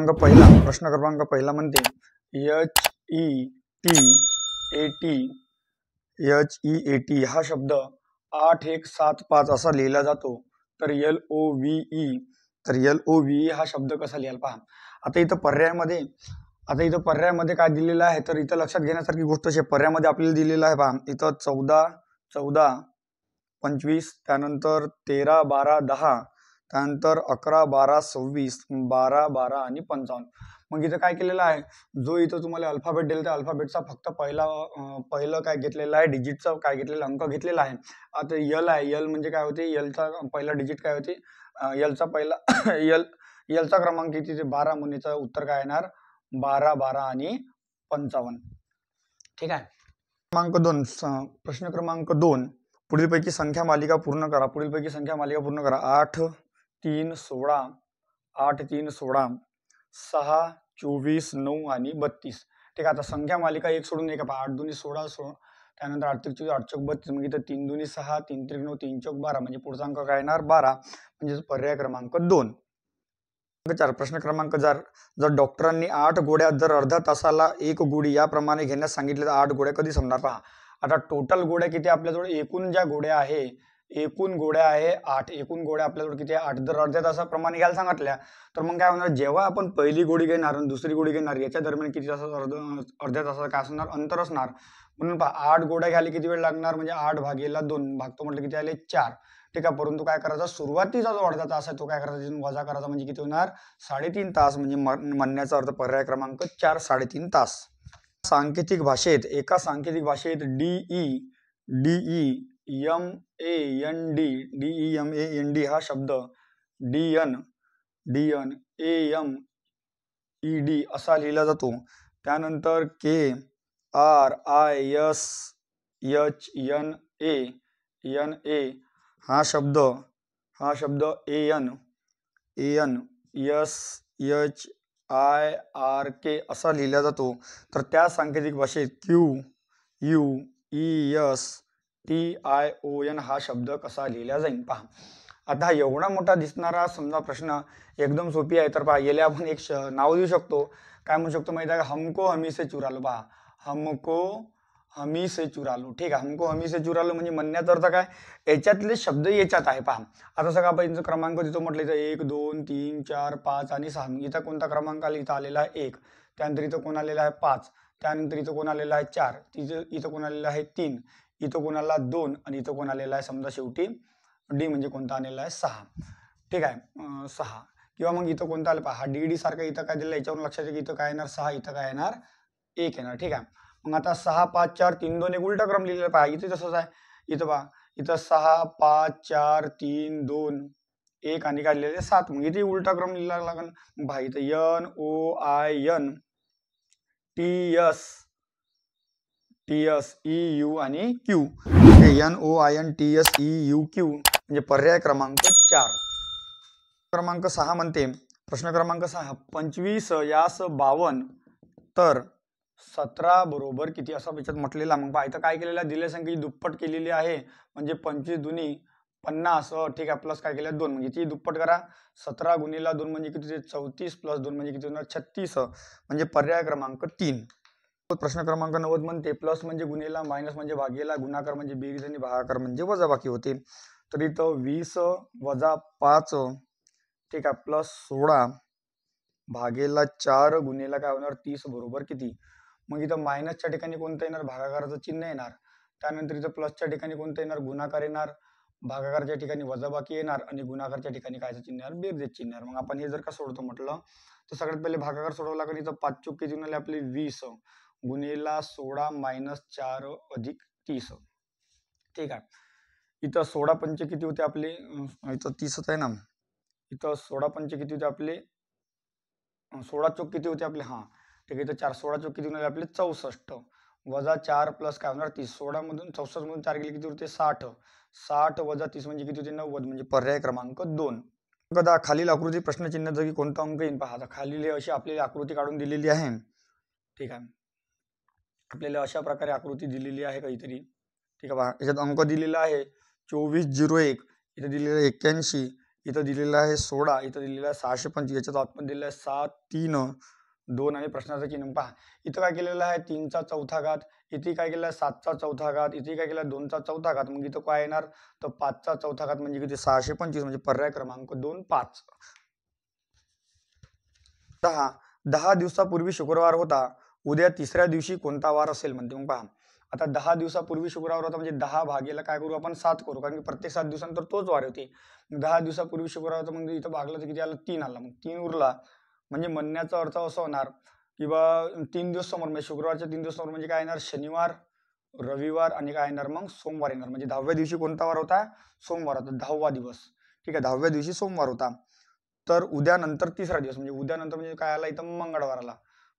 प्रश्न क्रमांक पहिला म्हणते HEAT हा शब्द 8175 असा लिहिला जातो, तर LOVE हा शब्द कसा लिहायला पहा. आता इथं पर्यायामध्ये काय दिलेलं आहे, तर इथं लक्षात घेण्यासारखी गोष्ट अशी पर्यायामध्ये आपल्याला दिलेलं आहे पहा. इथं 14, 25, त्यानंतर 13, 12, 10, त्यानंतर 11, 12, 26, 12, 12 आणि 55. मग इथं काय केलेलं आहे, जो इथं तुम्हाला अल्फाबेट दिला त्या अल्फाबेटचा फक्त पहिलं काय घेतलेलं आहे, डिजिटचा काय घेतलेला अंक घेतलेला आहे. आता यल आहे, यल म्हणजे काय होते, यलचा पहिला डिजिट काय होते, यलचा पहिला यलचा क्रमांक किती ते 12, म्हणून उत्तर काय येणार 12, 12 आणि 55. ठीक आहे. प्रश्न क्रमांक 2, पुढीलपैकी संख्या मालिका पूर्ण करा. 8, 3, 16, 8, 3, 16, 6, 24, 9 आणि 32. ठीक आहे. आता संख्या मालिका एक सोडून एक 8 दुनी 16, त्यानंतर 8 त्रिक 24, 8 चौक 32, मग इथं 3 दुनी 6, 3 त्रिक 9, 3 चौक 12, म्हणजे पुढचा अंक काय येणार 12, म्हणजे पर्याय क्रमांक 2. 4, प्रश्न क्रमांक 4, जर डॉक्टरांनी 8 गोळ्या जर अर्ध्या तासाला 1 गोळी याप्रमाणे घेण्यास सांगितले तर 8 गोळ्या कधी संपणार पहा. आता टोटल गोळ्या किती आपल्याजवळ, एकूण ज्या गोळ्या आहे, एकूण गोळ्या आहे 8, एकूण गोळ्या आपल्याजवळ किती आहे 8. जर अर्ध्या तासाप्रमाणे घ्यायला सांगितल्या तर मग काय होणार, जेव्हा आपण पहिली गोळी घेणार आणि दुसरी गोळी घेणार याच्या दरम्यान किती तासाचं अर्ध्या तासाचं काय असणार, अंतर असणार. म्हणून पहा 8 गोळ्या घ्यायला किती वेळ लागणार, म्हणजे 8 भागेला 2 भागतो म्हटलं किती आले 4. ठीक आहे. परंतु काय करायचा, सुरुवातीचा जो अर्धा तास आहे तो काय करायचा, वजा करायचा, म्हणजे किती होणार 3.5 तास. म्हणजे म्हणण्याचा अर्थ पर्याय क्रमांक 4 3.5 तास. सांकेतिक भाषेत DEMAND हा शब्द DNAMED असा लिहिला जातो. त्यानंतर KRISHNA हा शब्द ANSHIRK असा लिहिला जातो. तर त्या सांकेतिक भाषेत QUESTION हा शब्द कसा लिहिला जाईल पहा. आता एवढा मोठा दिसणारा समजा प्रश्न एकदम सोपी आहे, तर पहा याला आपण एक नाव देऊ शकतो. काय म्हणू शकतो माहिती आहे का, हमको हमी से चुरा लो. पहा, हमको हमी से चुरा लो. ठीक आहे. हमको हमी से चुरा लो म्हणजे म्हणण्याचा अर्थ काय, याच्यातले शब्द याच्यात आहे पहा. आता सगळं आपण क्रमांक तिथं म्हटलं इथं 1, 2, 3, 4, 5 आणि 6. इथं कोणता क्रमांक आला, इथं आलेला आहे 1, त्यानंतर इथं कोण आलेला आहे 5, त्यानंतर इथं कोण आलेला आहे 4, इथं कोण आलेला आहे 3, इथं कोणाला 2 आणि इथं कोण आलेला आहे समजा शेवटी डी म्हणजे कोणता आलेला आहे 6. ठीक आहे. 6 किंवा मग इथं कोणता आलं पहा, हा डी सारखा इथं काय दिलं, याच्यावरून लक्षात की इथं काय येणार 6, इथं काय येणार 1 येणार. ठीक आहे. मग आता 6, 5, 4, 3, 2 एक उलटा क्रम लिहिलेला पहा. इथे तसंच आहे. इथं पहा, इथं 6, 5, 4, 3, 2, 1 आणि काय लिहिलेले 7. मग इथे उलटा क्रम लिहिला लागेल. पहा इथं NOINTSEU आणि Q. NOINTSEUQ म्हणजे पर्याय क्रमांक 4. क्रमांक 6 म्हणते, प्रश्न क्रमांक 6, 25 यास 52 तर 17 बरोबर किती असं याच्यात म्हटलेला. मग पहा इथं काय केलेलं आहे, दिलेल्या संख्येची दुप्पट केलेली आहे, म्हणजे 25 दुनी 50. ठीक आहे. प्लस काय केलं 2, म्हणजे ती दुप्पट करा. 17 गुणिला 2 म्हणजे किती, 34 प्लस 2 म्हणजे किती होणार 36, म्हणजे पर्याय क्रमांक 3. प्रश्न क्रमांक 90 म्हणते, प्लस म्हणजे गुणिला, मायनस म्हणजे भागेला, गुणाकार म्हणजे बेरीज आणि भागाकार म्हणजे वजाबाकी होते. तर इथं 20 वजा 5, ठीक आहे, प्लस 16 भागेला 4 गुणिला काय होणार 30 बरोबर किती. मग इथं मायनसच्या ठिकाणी कोणतं येणार, भागाकाराचं चिन्ह येणार. त्यानंतर इथं प्लसच्या ठिकाणी कोणतं येणार, गुणाकार येणार. भागाकारच्या ठिकाणी वजाबाकी येणार आणि गुणाकारच्या ठिकाणी कायचं चिन्ह येणार, बेरजेचं चिन्ह येणार. मग आपण हे जर का सोडतो म्हटलं तर सगळ्यात पहिले भागाकार सोडवला लागेल. इथं 5 चूक किती होणार आपले 20 गुणिला 16 मायनस 4 अधिक 30. ठीक आहे. इथं 16 पंचे किती होते आपले, इथं 30 आहे ना, इथं 16 पंचे किती होते आपले, 16 चौक किती होते आपले, हां ठीक आहे. इथं 4 16 चौक किती होणार आपले 64 वजा 4 प्लस काय होणार 30. 16 मधून 64 मधून 4 गेले किती होते 60. 60 वजा 30 म्हणजे किती होते 90, म्हणजे पर्याय क्रमांक 2. कदा खालील आकृती प्रश्नचिन्ह जरी कोणता अंक येईल पहा. आता खालील अशी आपल्याला आकृती काढून दिलेली आहे. ठीक आहे. आपल्याला अशा प्रकारे आकृती दिलेली आहे काहीतरी. ठीक आहे पहा, याच्यात अंक दिलेला आहे 2401, इथे दिलेलं आहे 81, इथं दिलेलं आहे 16, इथं दिलेलं आहे 625, याच्यात आतमध्ये दिलेलं आहे 7, 3, 2 आणि प्रश्नाचं चिन्ह पहा. इथं काय केलेलं आहे 3चा चौथा घात, इथे काय केलं आहे 7चा चौथा घात, इथे काय केलं 2चा चौथा घात. मग इथं काय येणार तर 5चा चौथा घात म्हणजे किती 625, म्हणजे पर्याय क्रमांक 2 5. 10 दिवसापूर्वी शुक्रवार होता, उद्या तिसऱ्या दिवशी कोणता वार असेल म्हणते. मग पहा आता 10 दिवसापूर्वी शुक्रवार होता म्हणजे 10 भागेला काय करू आपण 7 करू, कारण की प्रत्येक 7 दिवसानंतर तोच वार होते. 10 दिवसापूर्वी शुक्रवार होता म्हणजे इथं भागलं तर किती आलं 3 आला, मग 3 उरला. म्हणजे म्हणण्याचा अर्थ असा होणार की बा 3 दिवस समोर म्हणजे शुक्रवारच्या 3 दिवस समोर म्हणजे काय येणार शनिवार, रविवार आणि काय येणार मग सोमवार येणार. म्हणजे 10व्या दिवशी कोणता वार होता सोमवार होता, 10वा दिवस. ठीक आहे, 10व्या दिवशी सोमवार होता. तर उद्यानंतर तिसरा दिवस म्हणजे उद्यानंतर म्हणजे काय आला इथं मंगळवार आला.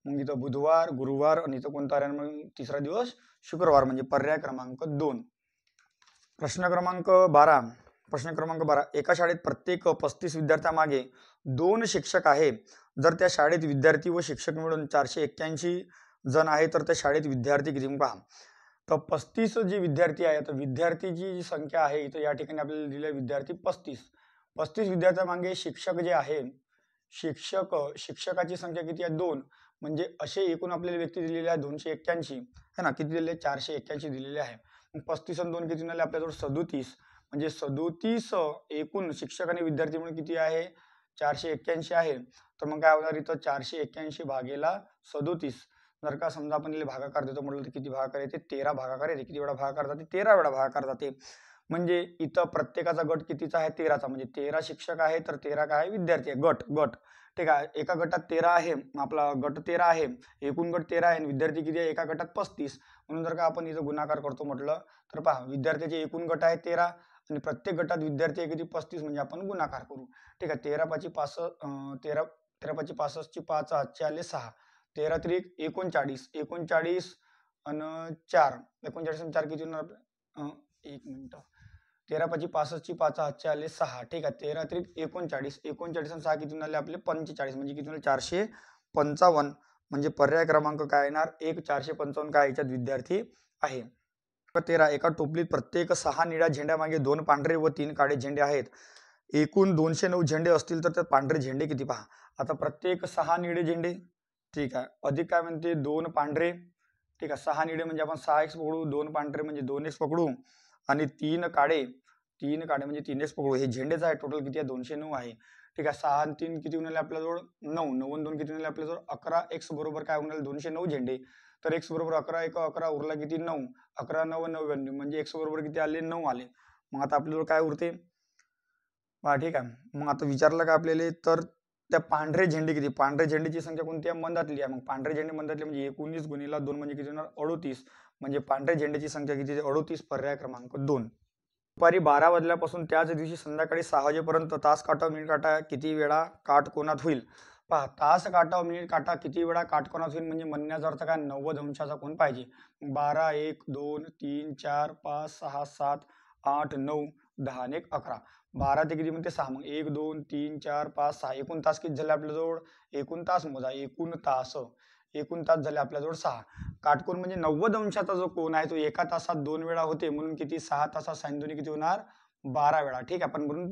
मग इथं बुधवार, गुरुवार आणि इथं कोणता आला मग तिसरा दिवस शुक्रवार, म्हणजे पर्याय क्रमांक 2. प्रश्न क्रमांक 12. प्रश्न क्रमांक 12. एका शाळेत प्रत्येक 35 विद्यार्थ्यांमागे 2 शिक्षक आहे. जर त्या शाळेत विद्यार्थी व शिक्षक मिळून 481 जण आहे तर त्या शाळेत विद्यार्थी किती पहा. तर 35 जे विद्यार्थी आहे, तर विद्यार्थीची जी संख्या आहे इथं या ठिकाणी आपल्याला दिलेलं विद्यार्थी 35 विद्यार्थ्यांमागे शिक्षक जे आहे, शिक्षकाची संख्या किती आहे 2. म्हणजे असे एकूण आपल्याला व्यक्ती दिलेले आहे 281 है ना. किती दिलेले 481 दिलेले आहे. मग 35 आणि 2 किती झाले आपल्याजवळ 37. म्हणजे 37 एकूण शिक्षक आणि विद्यार्थी म्हणून किती आहे 481 आहे. तर मग काय होणार इथं 481 भागेला 37. जर का समजा आपण इथे भागाकार देतो म्हटलं तर किती भागाकार येते 13 भागाकार येते. किती वेळा भागाकार जाते 13 वेळा भागाकार जाते. म्हणजे इथं प्रत्येकाचा गट कितीचा आहे 13चा. म्हणजे 13 शिक्षक आहे तर 13 काय विद्यार्थी आहे. गट ठीक आहे. एका गटात 13 आहे, आपला गट 13 आहे, एकूण गट 13 आहे आणि विद्यार्थी किती आहे एका गटात 35. म्हणून जर का आपण इथं गुणाकार करतो म्हटलं तर पहा विद्यार्थ्याचे एकूण गट आहे 13 आणि प्रत्येक गटात विद्यार्थी आहे किती 35. म्हणजे आपण गुणाकार करू. ठीक आहे. 13 5 13 5 65 5 आजचे आले 6, 13 त्रिक 39 आणि 4 39 आणि 4 किती होणार आपलं 1 मिनिट 13 5 65 5 आजचे आले 6. ठीक आहे. 13 त्रिक 39 आणि 6 किती आले आपले 45. म्हणजे किती 455. म्हणजे पर्याय क्रमांक काय येणार 1 455 काय याच्यात विद्यार्थी आहे. 13. एका टोपलीत प्रत्येक 6 निळ्या झेंड्यामागे 2 पांढरे व 3 काळे झेंडे आहेत. एकूण 209 झेंडे असतील तर त्यात पांढरे झेंडे किती पहा. आता प्रत्येक 6 निळे झेंडे ठीक आहे, अधिक काय म्हणते 2 पांढरे. ठीक आहे. 6 निळे म्हणजे आपण 6x पकडू, 2 पांढरे म्हणजे 2x पकडू आणि 3 काळे म्हणजे 3x पकडू. हे झेंडेच आहे. टोटल किती आहे 209 आहे. ठीक आहे. 6 आणि 3 किती होऊन आपल्याजवळ 9, 9 आणि 2 किती होऊन आपल्याजवळ 11x बरोबर काय होऊन 209 झेंडे. तर x बरोबर 11 1 11 उरला किती 9, 11 9 99 म्हणजे x बरोबर किती आले 9 आले. मग आता आपल्याजवळ काय उरते पहा. ठीक आहे. मग आता विचारलं का आपल्याला तर त्या पांढरे झेंडे किती, पांढरे झेंडेची संख्या कोणती आहे मंदातली आहे. मग पांढरे झेंडे मंदातले म्हणजे 19 गुणिला 2 म्हणजे किती होणार 38. म्हणजे पांढरे झेंडेची संख्या किती 38. पर्याय क्रमांक 2. दुपारी 12 वाजल्यापासून त्याच दिवशी संध्याकाळी 6 वाजेपर्यंत तास काटा मिनिट काटा किती वेळा काटकोनात होईल. पहा तास काटा मिनिट काटा किती वेळा काटकोनात होईल म्हणजे म्हणण्याचा अर्थ काय 90 अंशाचा कोण पाहिजे. 12 1 2 3 4 5 6 7 8 9 10 आणि 1 11. 12 ते किती म्हणते 6. मग 1 2 3 4 5 6 एकूण तास किती झाले आपल्याजवळ एकूण तास मोजा. एकूण तास झाले आपल्याजवळ 6. काटकोन म्हणजे 90 अंशाचा जो कोन आहे तो एका तासात 2 वेळा होते म्हणून किती 6 तासात साइन दोन्ही किती होणार 12 वेळा. ठीक आहे. पण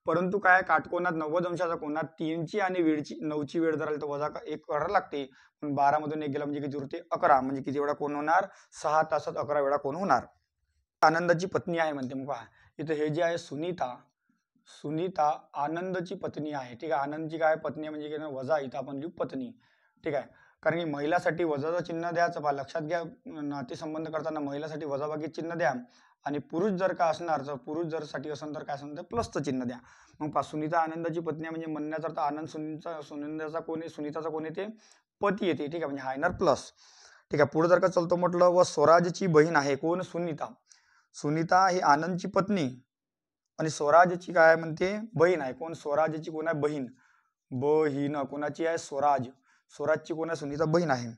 परंतु काय काटकोनात 90 अंशाचा कोनात 3ची आणि 9ची वेळ जर आली तर वजा 1 करायला लागते. पण 12 मधून 1 गेला म्हणजे किती उरते 11. म्हणजे किती वेळा कोण होणार 6 तासात 11 वेळा कोण होणार. आनंदाची पत्नी आहे म्हणते. मग पहा इथं हे जे आहे सुनीता आनंदची पत्नी आहे. ठीक आहे. आनंदची काय पत्नी आहे म्हणजे वजा इथं आपण लिहू पत्नी. ठीक आहे. कारण की महिलासाठी वजाचं चिन्ह द्यायचं पहा लक्षात घ्या. नातेसंबंध करताना महिलासाठी वजाबाकी चिन्ह द्या आणि पुरुष जर का असणार तर पुरुष जर साठी असेल तर काय असणार तर प्लसचं चिन्ह द्या. मग पहा सुनीता आनंदाची पत्नी म्हणजे म्हणण्याचा अर्थ आनंद सुनीताचा कोण आहे सुनीताचा कोण येते पती येते. ठीक आहे. म्हणजे हा येणार प्लस. ठीक आहे. पुढे जर का चलतो म्हटलं व स्वराजची बहीण आहे कोण सुनीता ही आनंदची पत्नी आणि स्वराजची काय म्हणते बहीण आहे. कोण स्वराजची कोण आहे बहीण कोणाची आहे स्वराजची कोण आहे सुनीता बहीण आहे.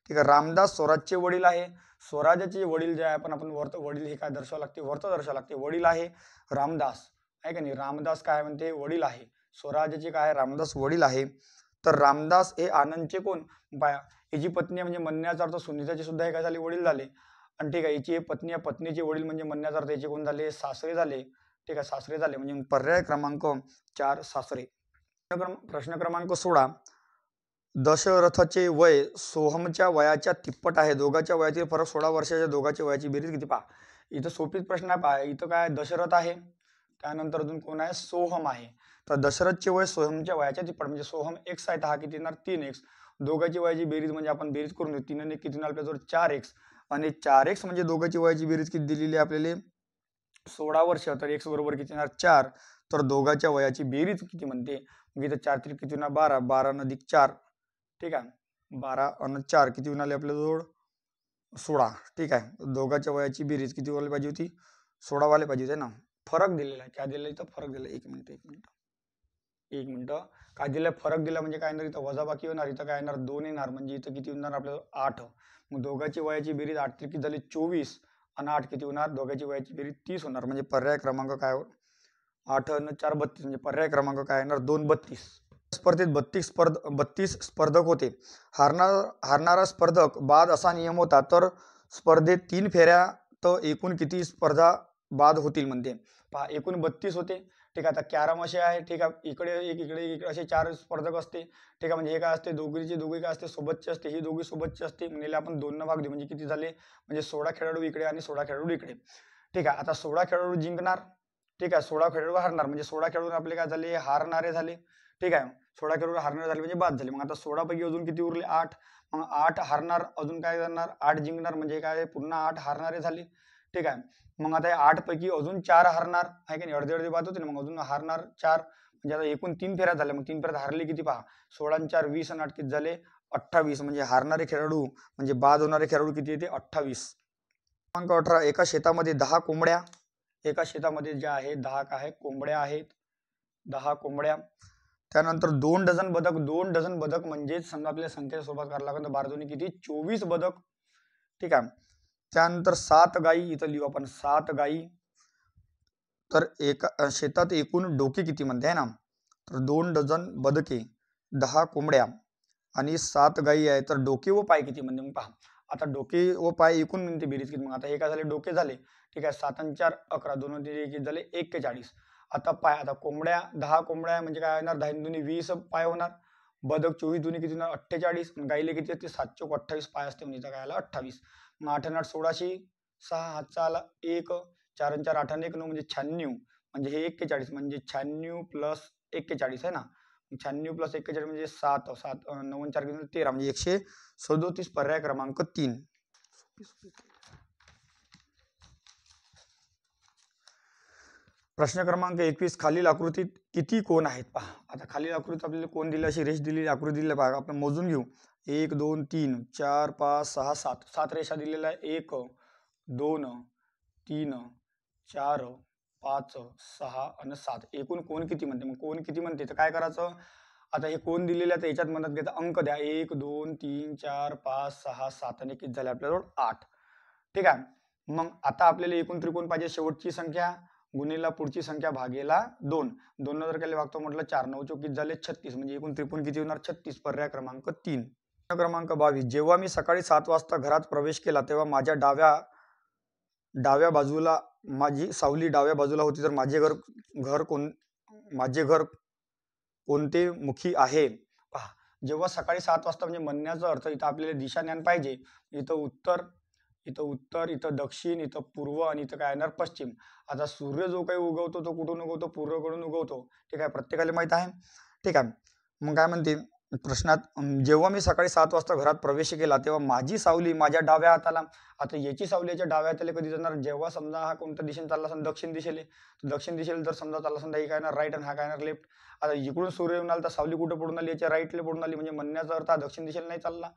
ठीक आहे. रामदास स्वराजचे वडील आहे. स्वराजाचे वडील जे आहे आपण वडील हे काय दर्शावं लागते वर्त दर्शावं लागते. वडील आहे रामदास आहे का नाही. रामदास काय म्हणते वडील आहे. स्वराजाचे काय रामदास वडील आहे. तर रामदास हे आनंदचे कोण याची पत्नी म्हणजे म्हणण्याचा अर्थ सुनीताचे सुद्धा हे काय झाले वडील झाले. आणि ठीक आहे याची पत्नी पत्नीचे वडील म्हणजे म्हणण्याचा अर्थ याचे कोण झाले सासरे झाले. ठीक आहे, सासरे झाले म्हणजे पर्याय क्रमांक 4 सासरे. प्रश्न क्रमांक 16. दशरथचे वय सोहमच्या वयाच्या तिप्पट आहे. दोघांच्या वयातील फरक 16 वर्षाच्या. दोघांच्या वयाची बेरीज किती? पहा, इथं सोपीच प्रश्न आहे. पहा, इथं काय दशरथ आहे, त्यानंतर अजून कोण आहे? सोहम आहे. तर दशरथचे वय सोहमच्या वयाच्या तिप्पट म्हणजे सोहम x आहे, तर हा किती येणार? 3x. दोघांची वयाची बेरीज म्हणजे आपण बेरीज करून घेऊ. 3 आणि किती येणार आपल्याजवळ? 4x. आणि 4x म्हणजे दोघांची वयाची बेरीज किती दिलेली आहे आपल्याला? 16 वर्ष. तर x बरोबर किती येणार? 4. तर दोघांच्या वयाची बेरीज किती म्हणते? मग इथं 4 3 किती होणार? 12. 12 अधिक 4, ठीक आहे, 12 आणि 4 किती होणार आपल्याजवळ? 16. ठीक आहे, दोघांच्या वयाची बेरीज किती व्हायला पाहिजे होती? 16 व्हायला पाहिजे होते ना. फरक दिलेला आहे, काय दिलेलं इथं? फरक दिला. एक मिनिट. काय दिलं? फरक दिला म्हणजे काय येणार? इथं वजाबाकी होणार, इथं काय येणार? 2 येणार, म्हणजे इथं किती होणार आपल्याला? 8. मग दोघांची वयाची बेरीज 8 किती झाली? 24 आणि 8 किती होणार? दोघांची वयाची बेरीज 30 होणार. म्हणजे पर्याय क्रमांक काय? 8 आणि 4 32. म्हणजे पर्याय क्रमांक काय येणार? 2 32. स्पर्धेत 32 स्पर्धक होते. हारणारा स्पर्धक बाद असा नियम होता. तर स्पर्धेत 3 फेऱ्यात एकूण किती स्पर्धा बाद होतील म्हणते? पहा, एकूण 32 होते. ठीक आहे, आता कॅरम असे आहे. ठीक आहे, इकडे एक इकडे असे 4 स्पर्धक असते. ठीक आहे, म्हणजे हे काय असते? दोघी काय असते? सोबतचे असते. ही दोघी सोबतचे असते. म्हणजे आपण 2 भाग देऊ म्हणजे किती झाले? म्हणजे 16 खेळाडू इकडे आणि 16 खेळाडू इकडे. ठीक आहे, आता 16 खेळाडू जिंकणार. ठीक आहे, 16 खेळाडू हारणार. म्हणजे 16 खेळाडू आपले काय झाले? हारणारे झाले. ठीक आहे, 16 खेळाडू हारणारे झाले म्हणजे बाद झाले. मग आता 16 पैकी अजून किती उरले? 8. मग 8 हारणार, अजून काय करणार? 8 जिंकणार, म्हणजे काय? पुन्हा 8 हारणारे झाले. ठीक आहे, मग आता 8 पैकी अजून 4 हारणार आहे की नाही? अर्धे बाद होते ना, मग अजून हारणार 4. म्हणजे आता एकूण 3 फेऱ्या झाल्या. मग 3 फेऱ्यात हारले किती? पहा, 16 आणि 4 20 आणि 8 किती झाले? 28. म्हणजे हारणारे खेळाडू म्हणजे बाद होणारे खेळाडू किती येते? 28. क्रमांक 18. एका शेतामध्ये 10 कोंबड्या. एका शेतामध्ये ज्या आहे 10 काय कोंबड्या आहेत. 10 कोंबड्या. त्यानंतर 2 डझन बदक. 2 डझन बदक म्हणजे समजा आपल्याला संख्येच्या स्वरूपात करायला लागेल तर 12 दोन्ही किती? 24 बदक. ठीक आहे, त्यानंतर 7 गायी. इथं लिहू आपण 7 गायी. तर एका शेतात एकूण डोके किती म्हणते आहे ना? तर 2 डझन बदके, 10 कोंबड्या आणि 7 गायी आहे. तर डोके व पाय किती म्हणते? मग पहा, आता डोके व पाय एकूण म्हणते बेरीज किती? मग आता हे काय झाले? डोके झाले. ठीक आहे, 7 आणि 4 11, 2 किती झाले? 41. आता पाय, आता कोंबड्या 10 कोंबड्या म्हणजे काय होणार? 10 दुनी 20 पाय होणार. बदक 24 दुनी किती होणार? 48. गाईले किती असते? 7 चोक 28 पाय असते, म्हणजे काय आला? 28. मग 8 आणि 8 16, 6 हातचा आला 1, 4 आणि 4 8 आणि 1 9 म्हणजे 96. म्हणजे हे 41 म्हणजे 96 प्लस 41 आहे ना. 96 प्लस 41 म्हणजे 7 7 9 आणि 4 किती? 13. म्हणजे 137. पर्याय क्रमांक 3. प्रश्न क्रमांक 21. खालील आकृतीत किती कोण आहेत? पहा, आता खालील आकृतीत आपल्याला कोण दिले? अशी रेष दिलेली आकृती दिली. पहा, आपण मोजून घेऊ. 1 2 3 4 5 6 7. 7 रेषा दिलेल्या आहे. 1 2 3 4 5 6 आणि 7. एकूण कोण किती म्हणते? मग कोण किती म्हणते तर काय करायचं? आता हे कोण दिलेले आहे याच्यात म्हणत घेता अंक द्या. 1 2 3 4 5 6 7 आणि किती झाले आपल्याजवळ? 8. ठीक आहे, मग आता आपल्याला एकूण त्रिकोण पाहिजे. शेवटची संख्या गुणिला पुढची संख्या भागेला 2. 2 जर केले भागतो म्हटलं 4 9 चौक किती झाले? 36. म्हणजे एकूण त्रिकोण किती होणार? 36. पर्याय क्रमांक 3. क्रमांक 22. जेव्हा मी सकाळी 7 वाजता घरात प्रवेश केला तेव्हा माझ्या डाव्या बाजूला माझी सावली डाव्या बाजूला होती. तर माझे घर कोणते मुखी आहे? पहा, जेव्हा सकाळी 7 वाजता म्हणजे म्हणण्याचा अर्थ इथं आपल्याला दिशा ज्ञान पाहिजे. इथं उत्तर, इथं दक्षिण, इथं पूर्व आणि इथं काय येणार? पश्चिम. आता सूर्य जो काही उगवतो तो कुठून उगवतो? पूर्वेकडून उगवतो. ठीक आहे, प्रत्येकाला माहित आहे. ठीक आहे, मग काय म्हणते प्रश्नात? जेव्हा मी सकाळी 7 वाजता घरात प्रवेश केला तेव्हा माझी सावली माझ्या डाव्या हाताला. आता याची सावली याच्या डाव्या हाताला कधी जाणार? जेव्हा समजा हा कोणत्या दिशेने चालला असेल? दक्षिण दिशेला. तर दक्षिण दिशेला जर समजा चालला असेल तर हे काय येणार? राईट आणि हा काय येणार? लेफ्ट. आता इकडून सूर्य येऊन आला तर सावली कुठं पडून आली? याच्या राईटला पडून आली. म्हणजे म्हणण्याचा अर्थ हा दक्षिण दिशेला नाही चालला.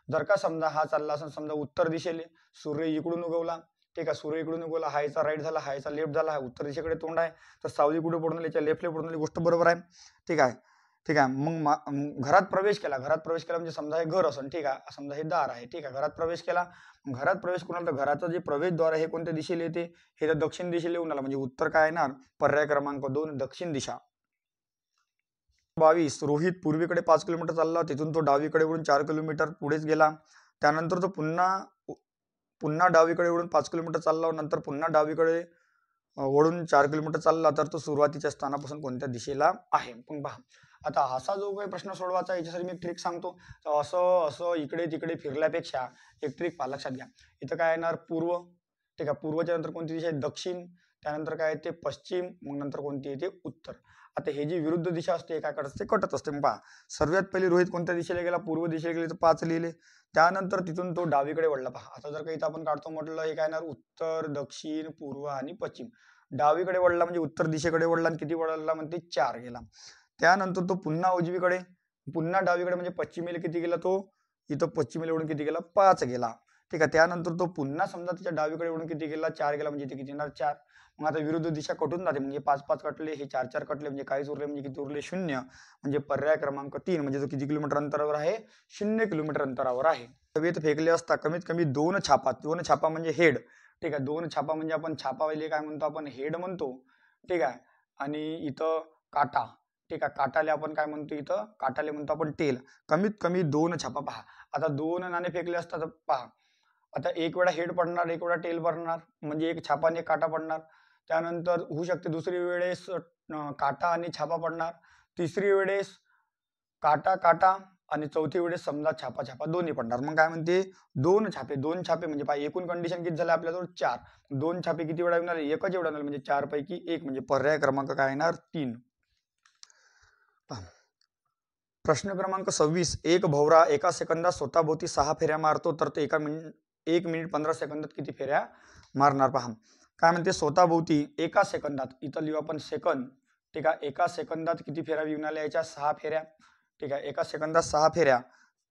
जर का समजा हा चालला असेल समजा उत्तर दिशेला, सूर्य इकडून उगवला. ठीक आहे, सूर्य इकडून उगवला, हा याचा राईट झाला, हा याचा लेफ्ट झाला, हा उत्तर दिशेकडे तोंड आहे. तर सावली कुठे पडून आली? याच्या लेफ्टला पडून आली. गोष्ट बरोबर आहे. ठीक आहे, ठीक आहे, मग घरात प्रवेश केला. घरात प्रवेश केला म्हणजे समजा हे घर असेल. ठीक आहे, समजा हे दार आहे. ठीक आहे, घरात प्रवेश केला. घरात प्रवेश करून तर घराचं जे प्रवेशद्वार आहे हे कोणत्या दिशेला येते? हे तर दक्षिण दिशेला येऊन आला. म्हणजे उत्तर काय येणार? पर्याय क्रमांक 2 दक्षिण दिशा. 22. रोहित पूर्वेकडे 5 किलोमीटर चालला. तिथून तो डावीकडे वळून 4 किलोमीटर पुढेच गेला. त्यानंतर तो पुन्हा डावीकडे वळून 5 किलोमीटर चालला. नंतर पुन्हा डावीकडे वळून 4 किलोमीटर चालला तर तो सुरुवातीच्या स्थानापासून कोणत्या दिशेला आहे. पण पहा आता असा जो काही प्रश्न सोडवायचा याच्यासाठी मी एक ट्रिक सांगतो. तर असं असं इकडे तिकडे फिरल्यापेक्षा एक ट्रिक पहा, लक्षात घ्या. इथं काय येणार पूर्व, ठीक आहे. पूर्वच्या नंतर कोणती दिशा आहे दक्षिण, त्यानंतर काय येते पश्चिम, मग नंतर कोणती येते उत्तर. आता हे जी विरुद्ध दिशा असते काय करत असते कटत असते. मग पहा सर्वात पहिले रोहित कोणत्या दिशेला गेला पूर्व दिशेला गेले तर 5 लिहिले. त्यानंतर तिथून तो डावीकडे वळला. पहा आता जर काही आपण काढतो म्हटलं हे काय येणार उत्तर दक्षिण पूर्व आणि पश्चिम. डावीकडे वळला म्हणजे उत्तर दिशेकडे वळला आणि किती वळला म्हणते 4 गेला. त्यानंतर तो पुन्हा उजवीकडे पुन्हा डावीकडे म्हणजे पश्चिमेला किती गेला तो इथं पश्चिमेला वळून किती गेला 5 गेला. ठीक आहे. त्यानंतर तो पुन्हा समजा त्याच्या डावीकडे वळून किती गेला 4 गेला म्हणजे इथे किती येणार 4. मग आता विरुद्ध दिशा कटून जाते म्हणजे 5-5 कटले हे 4-4 कटले म्हणजे काहीच उरले म्हणजे किती उरले 0. म्हणजे पर्याय क्रमांक 3 म्हणजे तो किती किलोमीटर अंतरावर आहे 0 किलोमीटर अंतरावर आहे. हवेत फेकले असता कमीत कमी 2 छापा म्हणजे हेड. ठीक आहे. 2 छापा म्हणजे आपण छापावाले काय म्हणतो आपण हेड म्हणतो. ठीक आहे. आणि इथं काटा, ठीक आहे. काटाले आपण काय म्हणतो इथं काटाले म्हणतो आपण टेल. कमीत कमी 2 छापा. पहा आता 2 नाणे फेकले असतात पहा आता एक वेळा हेड पडणार एक वेळा टेल पडणार म्हणजे एक छापा आणि एक काटा पडणार. त्यानंतर होऊ शकते दुसरी वेळेस काटा आणि छापा पडणार. तिसरी वेळेस काटा काटा आणि चौथी वेळेस समजा छापा छापा दोन्ही पडणार. मग काय म्हणते 2 छापे म्हणजे पहा एकूण कंडिशन किती झाले आपल्याजवळ 4. 2 छापे किती वेळा येणार एकच एवढा येणार म्हणजे 4 पैकी 1 म्हणजे पर्याय क्रमांक काय येणार 3. प्रश्न क्रमांक 26. एक भोवरा एका सेकंदात स्वतःभोवती 6 फेऱ्या मारतो तर ते 1 मिनिट 15 सेकंदात किती फेऱ्या मारणार. पहा काय म्हणते स्वतःभोवती एका सेकंदात इथं लिहू आपण सेकंद. ठीक आहे. एका सेकंदात किती फेऱ्या विवनाल्या याच्या 6 फेऱ्या. ठीक आहे. एका सेकंदात 6 फेऱ्या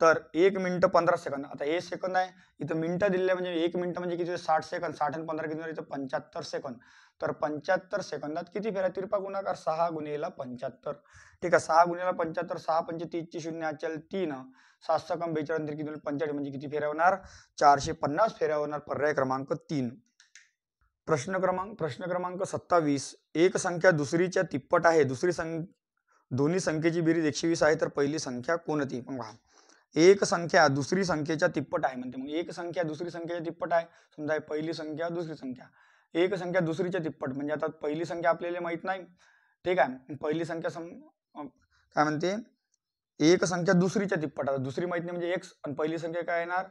तर 1 मिनिट 15 सेकंद. आता हे सेकंद आहे इथं मिनिटं दिलेले म्हणजे 1 मिनिट म्हणजे किती 60 सेकंद 60 आणि 15 किती इथं 75 सेकंद. तर 75 सेकंदात किती फेऱ्या तिरपा गुणाकार 6 गुणिले 75. ठीक आहे. 6 गुणिले 75 6 पंचे 30 ची 0 अचल 3 7 सकम 42 किती 45 म्हणजे किती फेऱ्या होणार 450 फेऱ्या होणार. पर्याय क्रमांक 3. प्रश्न क्रमांक 27. एक संख्या दुसरीच्या तिप्पट आहे दोन्ही संख्येची बेरीज 120 आहे तर पहिली संख्या कोणती. पहा एक संख्या दुसरी संख्येच्या तिप्पट आहे म्हणते. मग एक संख्या दुसरी संख्येच्या तिप्पट आहे समजा पहिली संख्या दुसरी संख्या. एक संख्या दुसरीच्या तिप्पट म्हणजे आता पहिली संख्या आपल्याला माहित नाही. ठीक आहे. पहिली संख्या काय म्हणते एक संख्या दुसरीच्या तिप्पट. आता दुसरी माहित नाही म्हणजे x आणि पहिली संख्या काय येणार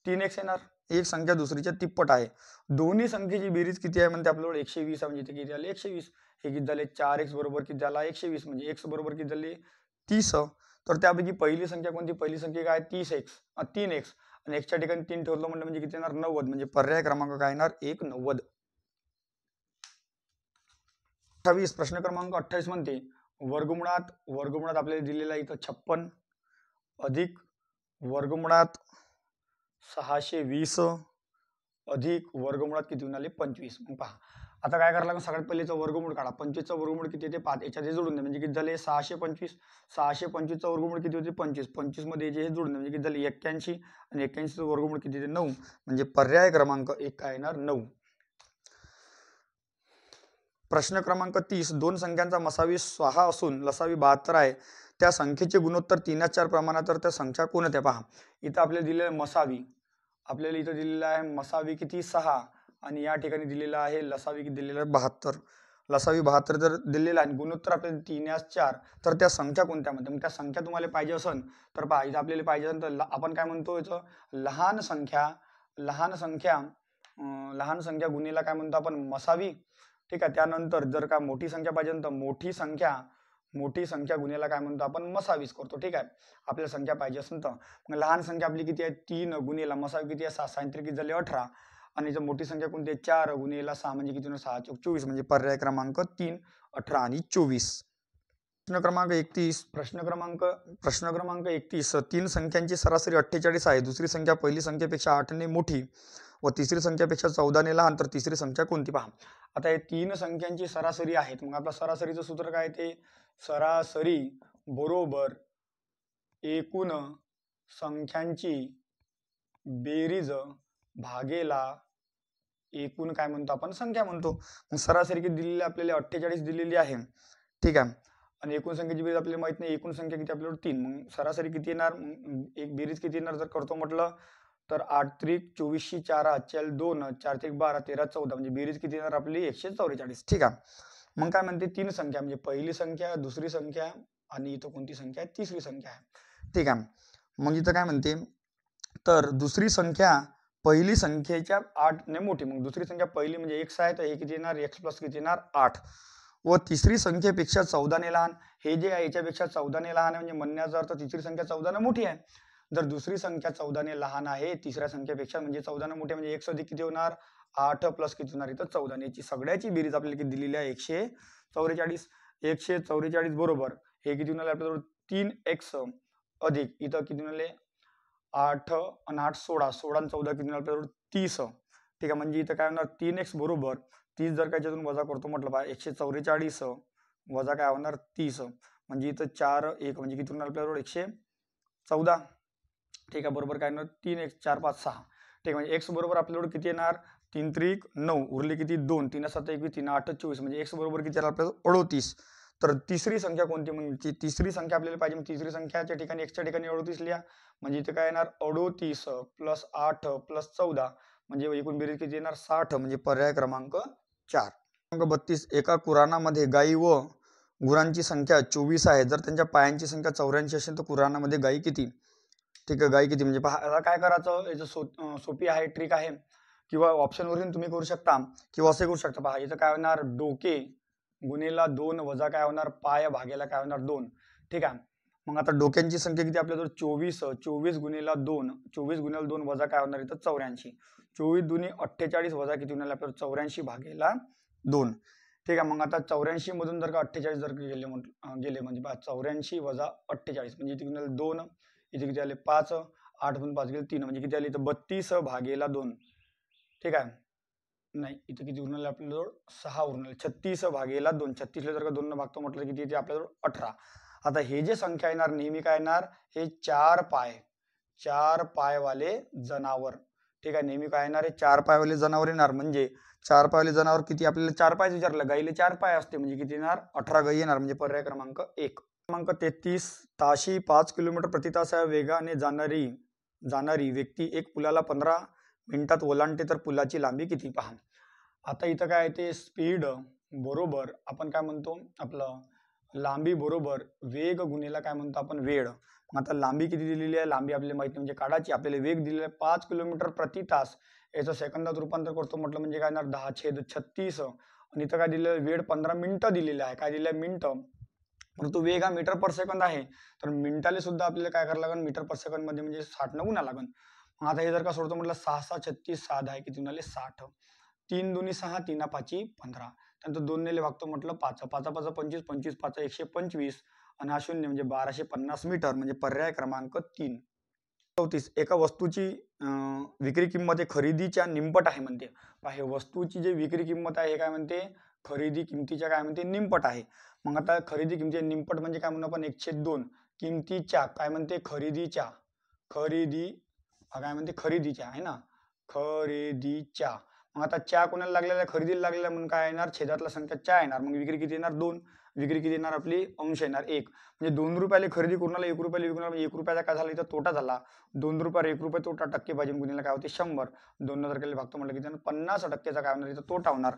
3x येणार. एक संख्या दुसरीच्या तिप्पट आहे. दोन्ही संख्येची बेरीज किती आहे म्हणते आपल्याकडे 120 म्हणजे किती झाले 120. हे किती झाले 4x बरोबर किती झाला 120 म्हणजे x बरोबर किती झाले 30. तर त्यापैकी पहिली संख्या कोणती पहिली संख्या काय 3x आणि x च्या ठिकाणी 3 ठेवलं म्हणलं म्हणजे किती येणार 90 म्हणजे पर्याय क्रमांक काय येणार 190. 28. प्रश्न क्रमांक 28 म्हणते वर्गमुळात आपल्याला दिलेला इथं 56 अधिक वर्गमुळात 620 अधिक वर्गमुळात किती होणार 25. मग पहा आता काय करायला लागेल सगळ्यात पहिलेचं वर्गमूळ काढा. 25 चा वर्गमूळ किती येते 5 याच्यात हे जोडून दे म्हणजे किती झाले 625. 625 चा वर्गमूळ किती होते 25 25 मध्ये हे जोडून दे म्हणजे किती झाले 81 आणि 81 चा वर्गमूळ किती येते 9 म्हणजे पर्याय क्रमांक 1 काय येणार 9. प्रश्न क्रमांक 30. दोन संख्यांचा मसावी 6 असून लसावी 72 आहे त्या संख्येचे गुणोत्तर 3:4 प्रमाणात तर त्या संख्या कोणत्या. पहा इथं आपल्याला दिलेलं आहे मसावी. आपल्याला इथं दिलेलं आहे मसावी किती 6 आणि या ठिकाणी दिलेलं आहे लसावी किती दिलेलं आहे 72. लसावी 72 जर दिलेला आहे गुणोत्तर आपल्याला 3:4 तर त्या संख्या कोणत्या म्हणते. मग त्या संख्या तुम्हाला पाहिजे असेल तर पहा इथं आपल्याला पाहिजे असेल तर आपण काय म्हणतो याचं लहान संख्या गुणिला काय म्हणतो आपण मसावी. ठीक आहे. त्यानंतर जर का मोठी संख्या पाहिजे तर मोठी संख्या गुणिला काय म्हणतो आपण मसावीस करतो. ठीक आहे. आपल्याला संख्या पाहिजे असेल तर मग लहान संख्या आपली किती आहे 3 गुणिला मसावी किती आहे 7 किती झाले 18 आणि जर मोठी संख्या कोणती आहे 4 गुणिला 6 म्हणजे किती 6 चौक 24 म्हणजे पर्याय क्रमांक 3 18 आणि 24. प्रश्न क्रमांक 31. प्रश्न क्रमांक 31. तीन संख्यांची सरासरी 48 आहे. दुसरी संख्या पहिली संख्येपेक्षा 8 ने मोठी व तिसरी संख्येपेक्षा 14 ने लहान तर तिसरी संख्या कोणती. पहा आता हे तीन संख्यांची सरासरी आहेत. मग आपला सरासरीचं सूत्र काय ते सरासरी बरोबर एकूण संख्यांची बेरीज भागेला एकूण काय म्हणतो आपण संख्या म्हणतो. मग सरासरी किती दिलेली आपल्याला 48 दिलेली आहे. ठीक आहे. आणि एकूण संख्येची बेरीज आपल्याला माहित नाही एकूण संख्या किती आपल्याला 3. मग सरासरी किती येणार एक बेरीज किती येणार जर करतो म्हटलं तर 8 त्रिक 24 4 चल 2 4 त्रिक 12 13 14 म्हणजे बेरीज किती येणार आपली 144. ठीक आहे. मग काय म्हणते तीन संख्या म्हणजे पहिली संख्या, दुसरी संख्या आणि इथं कोणती संख्या आहे तिसरी संख्या आहे. ठीक आहे. मग इथं काय म्हणते तर दुसरी संख्या पहिली संख्येच्या 8 ने मोठी. मग दुसरी संख्या पहिली म्हणजे x आहे तर हे किती येणार x प्लस किती येणार 8 व तिसरी संख्येपेक्षा 14 ने लहान. हे जे आहे याच्यापेक्षा 14 ने लहान आहे म्हणजे म्हणण्याचा अर्थ तिसरी संख्या 14 ने मोठी आहे. जर दुसरी संख्या 14 ने लहान आहे तिसऱ्या संख्येपेक्षा म्हणजे 14 ने मोठी म्हणजे x अधिक किती होणार 8 प्लस किती होणार इथं 14. याची सगळ्याची बेरीज आपल्याला किती दिलेली आहे 144. 144 बरोबर हे किती होणार आपल्याजवळ 3x अधिक इथं किती होणार 8 आणि 8 16 16 आणि 14 किती होणार आपल्याजवळ 30. ठीक आहे. म्हणजे इथं काय होणार 3x बरोबर 30 जर त्याच्यातून वजा करतो म्हटलं बा 144 वजा काय होणार 30 म्हणजे इथं 4 1 म्हणजे किती होणार आपल्याजवळ 114. ठीक आहे. बरोबर काय होणार 3x 4 5 6. ठीक आहे. म्हणजे x बरोबर आपल्याजवळ किती येणार 3 त्रिक 9 उरले किती 2 3 7 21 3 8 24 म्हणजे x बरोबर किती येणार आपल्याला 38. तर तिसरी संख्या कोणती म्हणजे तिसरी संख्या आपल्याला पाहिजे. तिसरी संख्याच्या ठिकाणी x च्या ठिकाणी 38 लिहा म्हणजे इथे काय येणार 38 प्लस 8 प्लस 14 म्हणजे एकूण बेरीज किती येणार 60 म्हणजे पर्याय क्रमांक 4. क्रमांक 32 एका कुराणामध्ये गायी व गुरांची संख्या 24 आहे. जर त्यांच्या पायांची संख्या 84 असेल तर कुराणामध्ये गायी किती. ठीक आहे. गायी किती म्हणजे पहा आता काय करायचं याचं सोपी आहे ट्रिक आहे किंवा ऑप्शनवरून तुम्ही करू शकता किंवा असे करू शकता. पहा इथं काय होणार डोके गुणेला 2 वजा काय होणार पाय भागेला काय होणार 2. ठीक आहे. मग आता डोक्यांची संख्या किती आपल्याजवळ 24 24 गुणेला 2 24 गुणेला 2 वजा काय होणार इथं 84. 24 दुनी 48 वजा किती होणार आपल्याला 84 भागेला 2. ठीक आहे. मग आता 84 मधून जर का 48 जर गेले म्हणजे 84 वजा 48 म्हणजे इथे किती 2 इथे किती आले 5 8 मधून 5 गेले 3 म्हणजे किती आले इथं 32 भागेला 2. ठीक आहे. नाही इथे किती उरणार आपल्याजवळ 6 उरणार 36 भागेला 2 36 ला जर का 2 न भागतो म्हटलं किती येते आपल्याजवळ 18. आता हे जे संख्या येणार नेहमी काय येणार हे 4 पायवाले जनावर. ठीक आहे. नेहमी काय येणार हे 4 पायवाले जनावर येणार म्हणजे 4 पायवाले जनावर किती आपल्याला 4 पाय विचारलं गाईले 4 पाय असते म्हणजे किती येणार 18 गाई येणार म्हणजे पर्याय क्रमांक 1. क्रमांक 33 ताशी 5 किलोमीटर प्रति तास या वेगाने जाणारी व्यक्ती एक पुलाला 15 मिनिटात ओलांडते तर पुलाची लांबी किती पहा. आता इथं काय ते स्पीड बरोबर आपण काय म्हणतो आपलं लांबी बरोबर वेग गुणेला काय म्हणतो आपण वेळ. आता लांबी किती दिलेली आहे लांबी आपल्याला माहिती म्हणजे काढायची. आपल्याला वेग दिलेला आहे 5 किलोमीटर प्रति तास याचं सेकंदात रूपांतर करतो म्हटलं म्हणजे काय येणार 10/36 आणि इथं काय दिलेलं वेळ 15 मिनिटं दिलेलं आहे. काय दिलेलं आहे मिनिटं परंतु वेग हा मीटर पर सेकंद आहे तर मिनिटाला सुद्धा आपल्याला काय करावं लागेल मीटर पर सेकंद मध्ये म्हणजे 60 न गुणा लागेल. मग आता हे जर का सोडतो म्हटलं 6 6 36 6 10 किती झाले 60 3 दुनी 6 3 5 15 त्यानंतर 2 ने भागतो म्हटलं 5 5 5 25 25 5 125 आणि हा 0 म्हणजे 1250 मीटर म्हणजे पर्याय क्रमांक 3. 34 एका वस्तूची विक्री किंमत हे खरेदीच्या निमपट आहे म्हणते. हे वस्तूची जी विक्री किंमत आहे हे काय म्हणते खरेदी किमतीच्या काय म्हणते निमपट आहे. मग आता खरेदी किमती निमपट म्हणजे काय म्हणू आपण 1/2 किमतीच्या काय म्हणते खरेदीच्या काय म्हणते खरेदीच्या आहे ना खरेदीच्या. मग आता च्या कोणाला लागलेला आहे खरेदीला लागलेला म्हणून काय येणार छेदातला संख्या च्या येणार मग विक्री किती येणार 2 विक्री किती येणार आपली अंश येणार 1 म्हणजे 2 रुपयाला खरेदी करूनला 1 रुपयाला विकणार 1 रुपयाचा काय झाला इथं तोटा झाला 2 रुपयावर 1 रुपये तोटा टक्के पाहिजे गुणिले काय होते 100 2 जर केले भागतो म्हटलं की 50% काय होणार इथं तोटा होणार.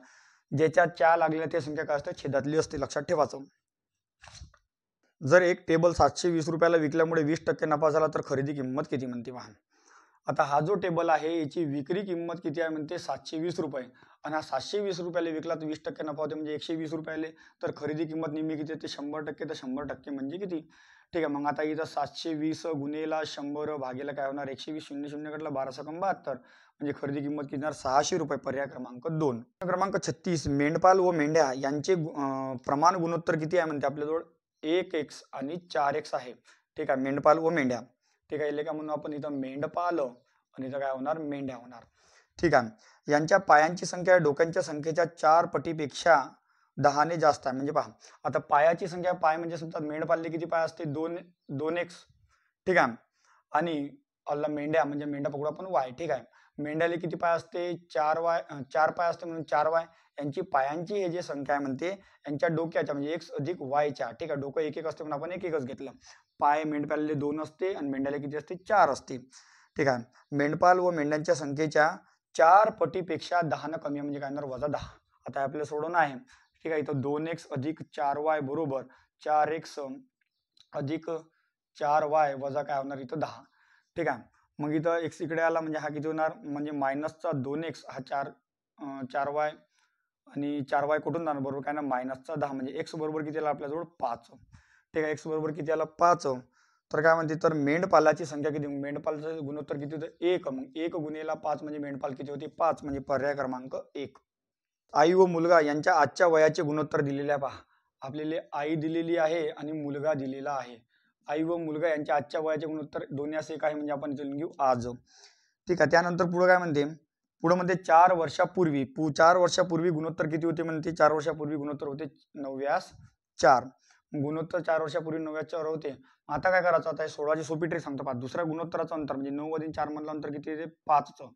ज्याच्या च्या लागलेल्या ते संख्या काय असते छेदातली असते लक्षात ठेवायचं. जर एक टेबल 720 रुपयाला विकल्यामुळे 20% नफा झाला तर खरेदी किंमत किती म्हणते पहा. आता हा जो टेबल आहे याची विक्री किंमत किती आहे म्हणते 720 रुपये आणि हा 720 रुपयाला विकला तर 20% नफा होते म्हणजे 120 रुपयाले तर खरेदी किंमत नेहमी किती येते 100% तर 100% म्हणजे किती. ठीक आहे. मग आता इथं 720 गुणेला 100 भागेला काय होणार 120 0 0 कटला 1272 म्हणजे खरेदी किंमत किती 600 रुपये पर्याय क्रमांक 2. क्रमांक 36 मेंढपाल व मेंढ्या यांचे प्रमाण गुणोत्तर किती आहे म्हणते आपल्याजवळ 1x आणि 4x आहे. ठीक आहे. मेंढपाल व मेंढ्या ठीक आहे. इले का म्हणून आपण इथं मेंढपाल आणि इथं काय होणार मेंढ्या होणार. ठीक आहे. यांच्या पायांची संख्या डोक्यांच्या संख्येच्या 4 पटीपेक्षा 10 ने जास्त आहे म्हणजे पहा आता पायाची संख्या पाय म्हणजे समजा मेंढपालले किती पाय असते 2x. ठीक आहे. आणि मेंढ्या म्हणजे मेंढा पकडू आपण y. ठीक आहे. मेंढ्याला किती पाय असते 4 पाय असते म्हणून 4y यांची पायांची हे जे संख्या आहे म्हणते यांच्या डोक्याच्या म्हणजे x अधिक yच्या. ठीक आहे. डोकं 1 1 असते म्हणून आपण 1 1च घेतलं. पाय मेंढपालले 2 असते आणि मेंढ्याला किती असते 4 असते. ठीक आहे. मेंढपाल व मेंढ्यांच्या संख्येच्या 4 पटीपेक्षा 10 कमी म्हणजे काय होणार -10. आता आपल्याला सोडवणं आहे. ठीक आहे. इथं 2x अधिक 4y बरोबर 4x अधिक 4y वजा काय होणार इथं 10. ठीक आहे. मग इथं x इकडे आला म्हणजे हा किती होणार म्हणजे मायनसचा 2x हा 4y आणि 4y कुठून जाणार बरोबर काय ना मायनसचा 10 म्हणजे x बरोबर किती आला आपल्याजवळ 5. ठीक आहे. x बरोबर किती आला 5. तर काय म्हणते तर मेंढपालाची संख्या किती मेंढपालाचं गुणोत्तर किती होतं 1. मग 1 गुणिले 5 म्हणजे मेंढपाल किती होते 5 म्हणजे पर्याय क्रमांक 1. आई व मुलगा यांच्या आजच्या वयाचे गुणोत्तर दिलेले आहे पहा. आपल्याला आई दिलेली आहे आणि मुलगा दिलेला आहे. आई व मुलगा यांच्या आजच्या वयाचे गुणोत्तर दोन्ही एक आहे म्हणजे आपण इथे लिहून घेऊ आज. ठीक आहे. त्यानंतर पुढे काय म्हणते पुढे म्हणते 4 वर्षापूर्वी गुणोत्तर किती होते म्हणते 4 वर्षापूर्वी गुणोत्तर होते 9:4. गुणोत्तर 4 वर्षापूर्वी 9:4 होते. आता काय करायचं आता 16ची सोपी ट्रिक सांगतो पहा. दुसऱ्या गुणोत्तराचं अंतर म्हणजे 9 अधिक 4 मधलं अंतर किती येते 5चं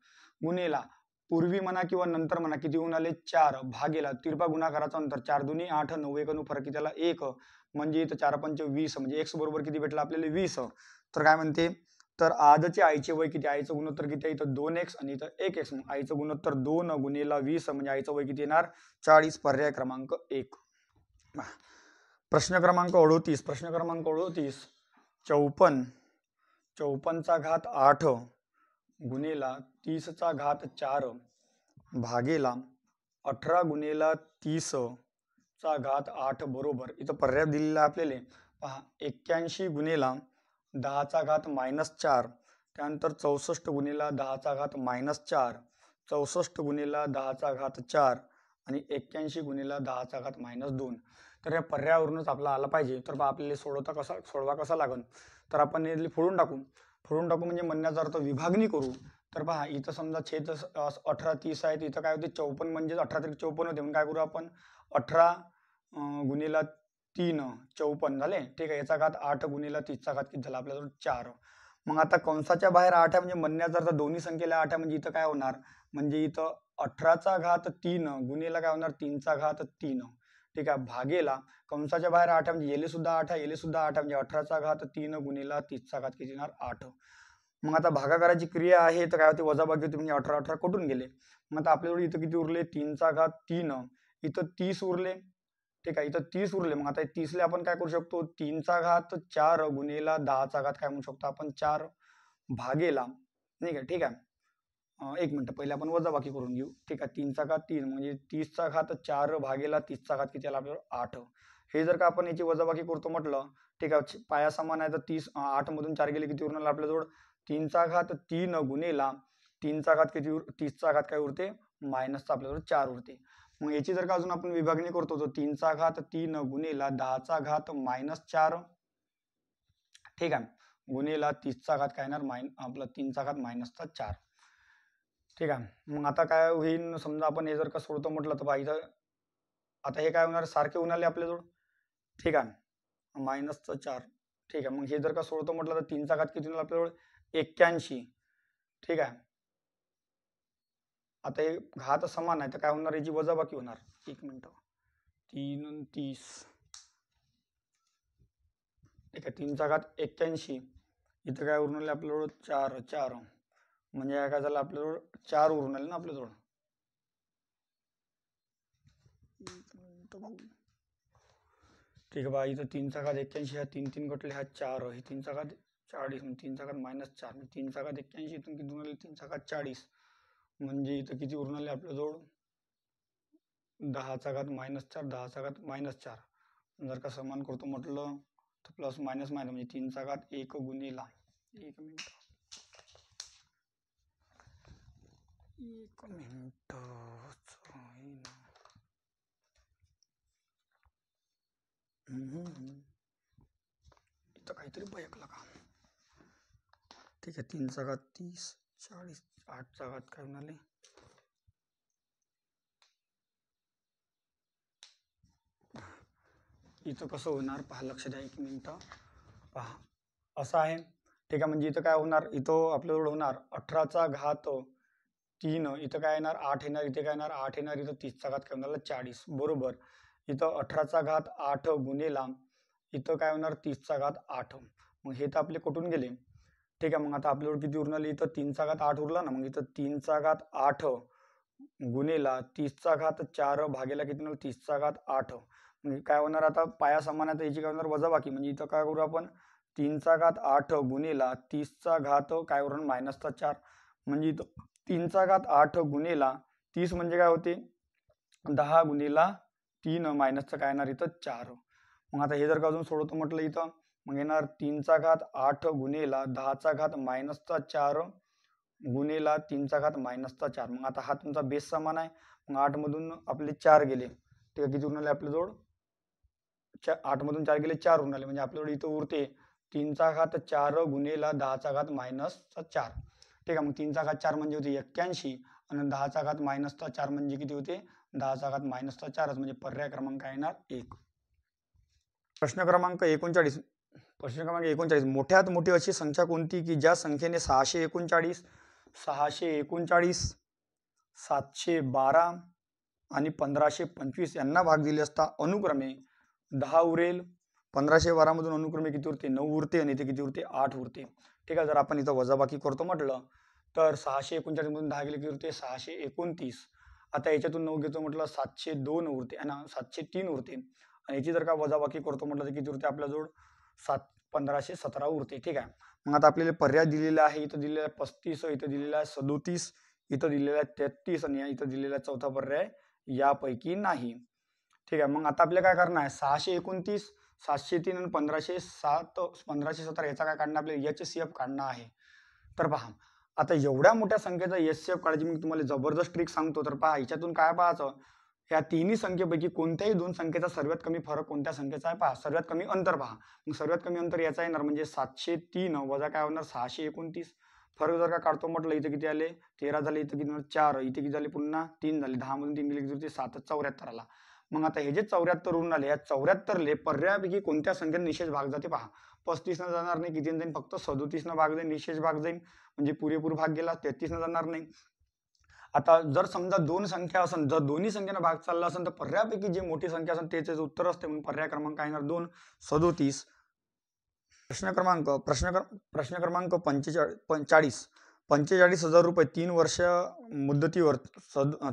गुणेला पूर्वी म्हणा किंवा नंतर म्हणा किती होऊन आले 4 भागेला तिरपा गुणाकाराचं अंतर 4 दुनी 8 9 1 फरक किती आला 1 म्हणजे इथं 4 पंच 20 म्हणजे x बरोबर किती भेटला आपल्याला 20. तर काय म्हणते तर आजचे आईचे वय किती आईचं गुणोत्तर किती आहे इथं 2x आणि इथं 1x आईचं गुणोत्तर 2 गुणिले 20 म्हणजे आईचं वय किती येणार 40 पर्याय क्रमांक 1. प्रश्न क्रमांक 38 54 चा घात 8 गुणिले 30 चा घात 4 भागेला 18 गुणिले 30 चा घात 8 बरोबर इथं पर्याय दिलेला आपल्याला पहा 81 गुणिले 10 चा घात -4 त्यानंतर 64 गुणिले 10 चा घात -4 64 गुणिले 10 चा घात 4 आणि 81 गुणिले 10 चा घात -2. तर या पर्यायावरूनच आपला आला पाहिजे. तर आपल्याला सोडवा कसा लागेल तर आपण हे फोडून टाकू म्हणजे म्हणण्याचा अर्थ विभागणी करू. तर पहा इथं समजा छेद 18 30 आहे इथं काय होते 54 म्हणजे 18 तरी 54 होते म्हणून काय करू आपण 18 गुणिले 3 54 झाले. ठीक आहे. याचा घात 8 गुणिले 30 चा घात किती झाला आपल्याजवळ 4. मग आता कंसाच्या बाहेर 8 आहे म्हणजे म्हणण्याचा अर्थ दोन्ही संख्येला 8 आहे म्हणजे इथं काय होणार म्हणजे इथं 18 चा घात 3 गुणिले काय होणार 3 चा घात 3. ठीक आहे. भागेला कंसाच्या बाहेर 8 म्हणजे येले सुद्धा 8 आहे येले सुद्धा 8 म्हणजे 18 चा घात 3 गुणिले 30 चा घात किती येणार 8. मग आता भागाकाराची क्रिया आहे तर काय होते वजाबाकी होते म्हणजे 18 18 कुठून गेले. मग आता आपल्याजवळ इथं किती उरले 3 चा घात 3 इथं 30 उरले. ठीक आहे. इथं 30 उरले मग आता 30 ला आपण काय करू शकतो 3 चा घात 4 गुणिले 10 चा घात काय म्हणू शकतो आपण 4 भागेला ठीक आहे. एक मिनिट पहिले आपण वजाबाकी करून घेऊ. ठीक आहे. 3 चा घात 3 म्हणजे 30 चा घात 4 भागेला 30 चा घात किती आला आपल्याला 8. हे जर का आपण याची वजाबाकी करतो म्हटलं ठीक आहे पाया समान आहे तर 30 8 मधून 4 गेले किती उरणार आपल्याजवळ 3 चा घात 3 गुणिला 3 चा घात किती 30 चा घात काय उरते मायनसचा आपल्याजवळ 4 उरते. मग याची जर का अजून आपण विभागणी करतो तर 3 चा घात 3 गुणिला 10 चा घात -4 ठीक आहे गुणिला 30 चा घात काय येणार आपला 3 चा घात -4. ठीक आहे. मग आता काय होईल समजा आपण हे जर का सोडतो म्हटलं तर इथं आता हे काय होणार सारखे होऊन आले आपल्याजवळ. ठीक आहे -4. ठीक आहे. मग हे जर का सोडतो म्हटलं तर 3 चा घात किती होणार आपल्याजवळ 81. ठीक आहे. आता हे घात समान आहे तर काय होणार याची वजाबाकी होणार. एक मिनिट 3 30 ठीक आहे 3 चा घात 81 इथं काय उरून आले आपल्याजवळ 4 4 म्हणजे काय झालं आपल्याजवळ 4 उरून आले ना आपल्याजवळ. ठीक आहे बा इथं 3 चा घात 81 हा 3 3 कटले हा 4 हे 3 चा घात 40 3 चा घात -4 3 चा घात 81 इथून किती उरून आले 3 चा घात 40 म्हणजे इथं किती उरून आले आपल्याजवळ 10 चा घात -4 10 चा घात -4 जर का समान करतो म्हटलं तर प्लस मायनस म्हणजे 3 चा घात 1 गुणिला 1 मिनिट इथं काहीतरी बयकला का. ठीक आहे 3 चा घात 30 40 8 चा घात काय म्हणाले इथं कसं होणार पहा लक्ष द्या एक मिनिट पहा असं आहे. ठीक आहे म्हणजे इथं काय होणार इथं आपल्याजवळ होणार 18 चा घात 3 इथं काय येणार 8 येणार इथे काय येणार 8 येणार इथं 30 चा घात काय होणार 40 बरोबर. इथं 18 चा घात 8 गुणिला इथं काय होणार 30 चा घात 8 मग हे तर आपले कुठून गेले ठीक आहे. मग आता आपल्याकडे किती उरून आले, इथं 3चा घात 8 उरला ना, मग इथं 3चा घात 8 गुणेला 30चा घात 4 भागेला किती होणार, 30चा घात 8. म्हणजे काय होणार, आता पाया समान आहे तर याची काय होणार, वजाबाकी. म्हणजे इथं काय करू आपण, 3चा घात 8 गुणेला 30चा घात काय होणार, मायनसचा 4. म्हणजे इथं 3चा घात 8 गुणेला 30 म्हणजे काय होते, 10 गुणेला 3 मायनसचं काय येणार इथं 4. मग आता हे जर का अजून सोडवतो म्हटलं इथं, मग येणार 3चा घात 8 गुणेला 10चा घात मायनसचा 4 गुणेला 3चा घात मायनसचा 4. मग आता हा तुमचा बेस समान आहे. मग 8 मधून आपले 4 गेले, ठीक आहे. किती उरून आले आपल्याजवळ, 8 मधून 4 गेले 4 उरून आले. म्हणजे आपल्याजवळ इथं उरते 3चा घात 4 गुणेला 10चा घात मायनसचा 4. ठीक आहे. मग 3चा घात 4 म्हणजे होते 81 आणि 10चा घात मायनसचा 4 म्हणजे किती होते, 10चा घात मायनसचा 4च. म्हणजे पर्याय क्रमांक काय येणार 1. प्रश्न क्रमांक 39. प्रश्न क्रमांक 39. मोठ्यात मोठी अशी संख्या कोणती की ज्या संख्येने 639, 639, 712 आणि 1525 यांना भाग दिले असता अनुक्रमे 10 उरेल. 1512 मधून अनुक्रमे किती उरते, 9 उरते आणि इथे किती उरते, 8 उरते. ठीक आहे. जर आपण इथं वजाबाकी करतो म्हटलं तर 639 मधून 10 गेले किती उरते, 629. आता याच्यातून 9 घेतो म्हटलं 702 उरते आणि 703 उरते. आणि याची जर का वजाबाकी करतो म्हटलं तर किती उरते आपल्याजवळ, 1517 उरते. ठीक आहे. मग आता आपल्याला पर्याय दिलेला आहे, इथं दिलेला आहे 35, इथं दिलेला आहे 37, इथं दिलेला आहे 33 आणि इथं दिलेला आहे चौथा पर्याय यापैकी नाही. ठीक आहे. मग आता आपल्याला काय करणार आहे, 629, 703 आणि 1517 याचा काय काढणं, आपल्याला HCF काढणं आहे. तर पहा, आता एवढ्या मोठ्या संख्येचा HCF काढायची मी तुम्हाला जबरदस्त ट्रिक सांगतो. तर पहा, याच्यातून काय पाहायचं, ह्या तिन्ही संख्येपैकी कोणत्याही दोन संख्येचा सर्वात कमी फरक कोणत्या संख्येचा आहे पहा, सर्वात कमी अंतर पहा. मग सर्वात कमी अंतर याचा येणार, म्हणजे 703 वजा काय होणार 629. फरक जर का काढतो म्हटलं इथे किती आले, 13 झाले, इथे किती 4, इथे किती झाले पुन्हा 3 झाले, 10 मधून 3 गेले किती होते 7, 74 आला. मग आता हे जे 74 उरून आले, या 74ले पर्यायापैकी कोणत्या संख्येने निशेष भाग जाते पहा. 35 न जाणार नाही, किती जाईल, फक्त 37 न भाग जाईल, निशेष भाग जाईल, म्हणजे पुरेपूर भाग गेला. 33 न जाणार नाही. आता जर समजा दोन संख्या असेल, जर दोन्ही संख्येनं भाग चालला असेल तर पर्यायापैकी जी मोठी संख्या असेल त्याचे उत्तर असते, म्हणून पर्याय क्रमांक काय येणार 2, 37. प्रश्न क्रमांक 45. 45,000 रुपये 3 वर्ष मुदतीवर